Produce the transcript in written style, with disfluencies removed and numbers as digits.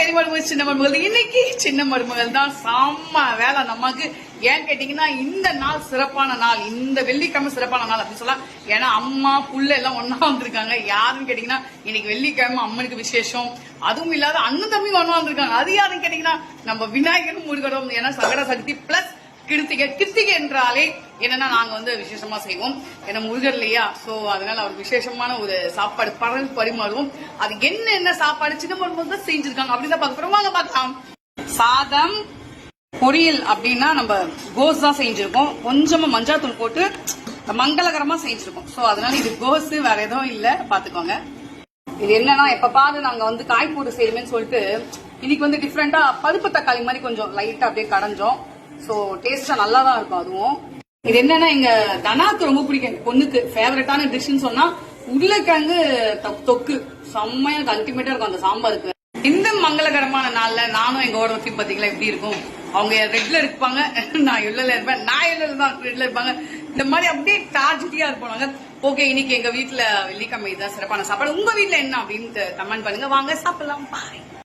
பெரிய மருமகள் சின்ன மருமகள். இன்னைக்கு சின்ன மருமகள் தான் செம்ம வேலை நமக்கு. ஏன் கேட்டீங்கன்னா இந்த நாள் சிறப்பான நாள், இந்த வெள்ளிக்கிழமை சிறப்பான நாள் அப்படின்னு சொல்லலாம். ஏன்னா அம்மா புள்ள எல்லாம் ஒன்னா வந்திருக்காங்க. யாருன்னு கேட்டீங்கன்னா இன்னைக்கு வெள்ளிக்கிழமை அம்மனுக்கு விசேஷம். அதுவும் இல்லாத அண்ணன் தம்பி ஒன்னா வந்திருக்காங்க. அது யாருன்னு கேட்டீங்கன்னா நம்ம விநாயகரும் முருகரும். ஏன்னா சகட சக்தி பிளஸ் கிருத்திகை. கிருத்திகை என்றாலே என்னன்னா நாங்க வந்து விசேஷமா செய்வோம். ஏன்னா முருகர் இல்லையா, சோ அதனால அவர் விசேஷமான ஒரு சாப்பாடு பரிமாறுவோம். அது என்ன சாப்பாடு சின்ன மருமகள் தான் செஞ்சிருக்காங்க அப்படின்னு தான் பார்க்க வாங்க பார்க்கலாம். சாதம் பொரியல் அப்படின்னா நம்ம கோஸ் தான் செஞ்சிருக்கோம். கொஞ்சமா மஞ்சாத்தூள் போட்டு மங்களகரமா செஞ்சிருக்கோம். சோ அதனால இது கோஸ், வேற எதுவும் இல்ல, பாத்துக்கோங்க. இது என்னன்னா எப்ப பாரு நாங்க வந்து காய் போட்டு செய்யணும்னு சொல்லிட்டு இன்னைக்கு வந்து டிஃப்ரெண்டா பருப்பு தக்காளி மாதிரி கொஞ்சம் லைட்டா அப்படியே கடைஞ்சோம். சோ டேஸ்டா நல்லா தான் இருக்கும். அதுவும் இது என்னன்னா எங்க தனாக்கு ரொம்ப பிடிக்கும். பொண்ணுக்கு ஃபேவரட்டான டிஷ்னு சொன்னா உருளைக்கிழங்கு தொக்கு. செம்மையா அல்டிமேட்டா இருக்கும் அந்த சாம்பாருக்கு. இந்த மங்களகரமான நாள்ல நானும் எங்க ஓட ஒத்தி பாத்தீங்களா எப்படி இருக்கும். அவங்க ரெட்ல இருப்பாங்க, நான் எல்லோல இருப்பேன். நான் எல்லோல தான் ரெட்ல இருப்பாங்க. இந்த மாதிரி அப்படியே டார்ஜெட்டியா இருப்பாங்க. ஓகே, இன்னைக்கு எங்க வீட்டுல வெள்ளிக்கிழமை தான் சிறப்பான சாப்பாடு. உங்க வீட்டுல என்ன அப்படின்னு கமெண்ட் பண்ணுங்க. வாங்க சாப்பிடலாம். பாய்.